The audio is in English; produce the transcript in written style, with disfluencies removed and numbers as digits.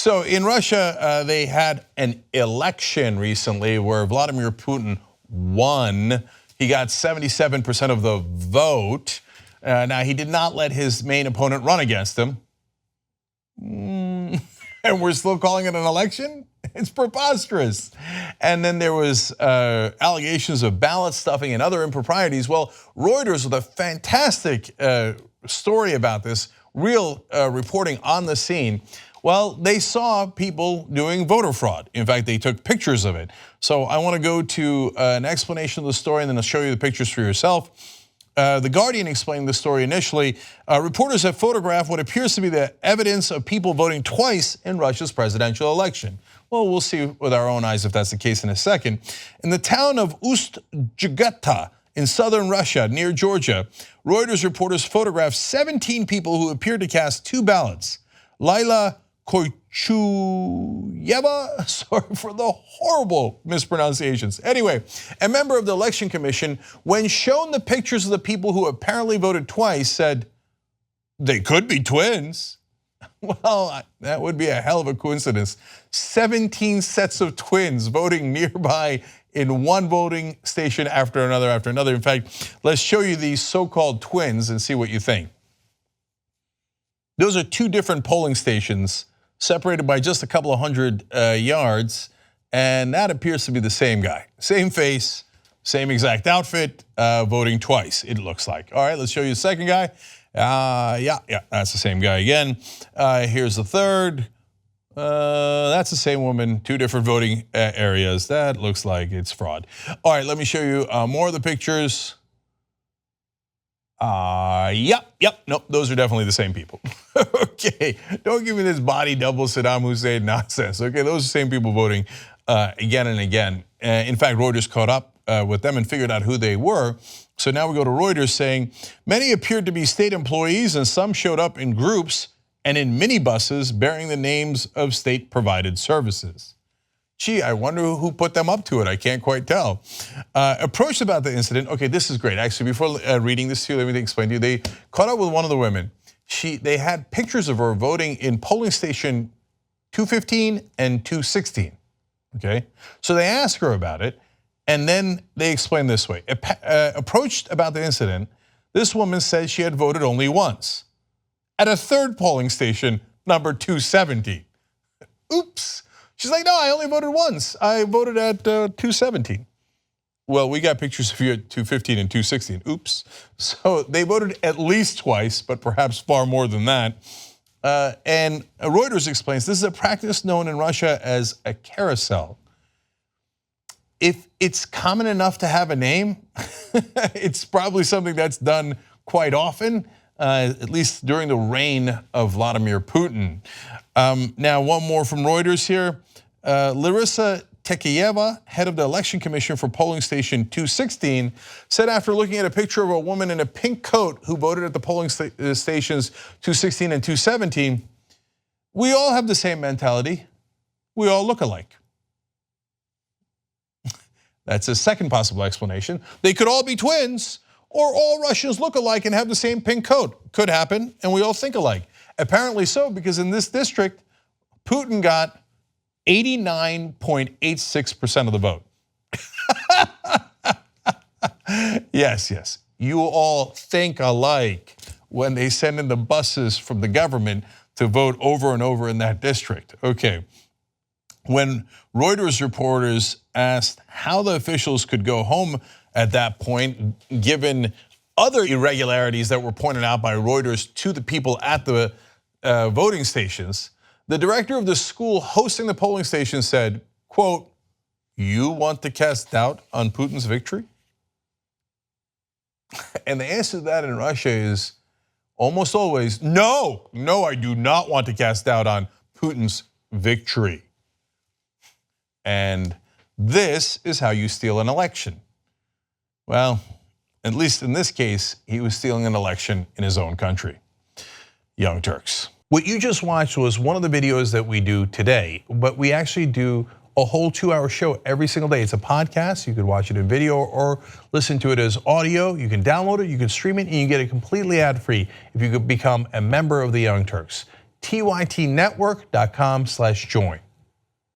So in Russia, they had an election recently where Vladimir Putin won. He got 77% of the vote. Now, he did not let his main opponent run against him. And we're still calling it an election? It's preposterous. And then there was allegations of ballot stuffing and other improprieties. Well, Reuters with a fantastic story about this, real reporting on the scene. Well, they saw people doing voter fraud. In fact, they took pictures of it. So I want to go to an explanation of the story and then I'll show you the pictures for yourself. The Guardian explained the story initially. Reporters have photographed what appears to be the evidence of people voting twice in Russia's presidential election. Well, we'll see with our own eyes if that's the case in a second. In the town of Ust-Djeguta in southern Russia, near Georgia, Reuters reporters photographed 17 people who appeared to cast two ballots. Leila Koichuyeva, sorry for the horrible mispronunciations. Anyway, a member of the election commission, when shown the pictures of the people who apparently voted twice, said they could be twins. Well, that would be a hell of a coincidence. 17 sets of twins voting nearby in one voting station after another after another. In fact, let's show you these so-called twins and see what you think. Those are two different polling stations separated by just a couple of hundred yards, and that appears to be the same guy. Same face, same exact outfit, voting twice, it looks like. All right, let's show you the second guy. Yeah, that's the same guy again. Here's the third. That's the same woman, two different voting areas. That looks like it's fraud. All right, let me show you more of the pictures. Nope, those are definitely the same people. Okay, don't give me this body double Saddam Hussein nonsense. Okay, those are the same people voting again and again. In fact, Reuters caught up with them and figured out who they were. So now we go to Reuters saying, many appeared to be state employees and some showed up in groups and in minibuses bearing the names of state-provided services. Gee, I wonder who put them up to it. I can't quite tell. Approached about the incident. Okay, this is great. Actually, before reading this to you, let me explain to you. They caught up with one of the women. They had pictures of her voting in polling station 215 and 216. Okay, so they asked her about it, and then they explained this way. Approached about the incident, this woman said she had voted only once at a third polling station, number 217. Oops. She's like, no, I only voted once. I voted at 217. Well, we got pictures of you at 215 and 216. Oops. So they voted at least twice, but perhaps far more than that. And Reuters explains this is a practice known in Russia as a carousel. If it's common enough to have a name, it's probably something that's done quite often, at least during the reign of Vladimir Putin. Now, one more from Reuters here. Leila Koichuyeva, head of the election commission for polling station 216, said after looking at a picture of a woman in a pink coat who voted at the polling stations 216 and 217, we all have the same mentality. We all look alike. That's a second possible explanation. They could all be twins, or all Russians look alike and have the same pink coat. Could happen, and we all think alike. Apparently so, because in this district, Putin got 89.86% of the vote. Yes, you all think alike when they send in the buses from the government to vote over and over in that district. Okay, when Reuters reporters asked how the officials could go home at that point, given other irregularities that were pointed out by Reuters to the people at the voting stations, the director of the school hosting the polling station said, quote, "You want to cast doubt on Putin's victory?" And the answer to that in Russia is almost always, no, I do not want to cast doubt on Putin's victory. And this is how you steal an election. Well, at least in this case, he was stealing an election in his own country. Young Turks. What you just watched was one of the videos that we do today, but we actually do a whole 2-hour show every single day. It's a podcast. You could watch it in video or listen to it as audio. You can download it, you can stream it, and you get it completely ad-free if you could become a member of the Young Turks. tytnetwork.com/join.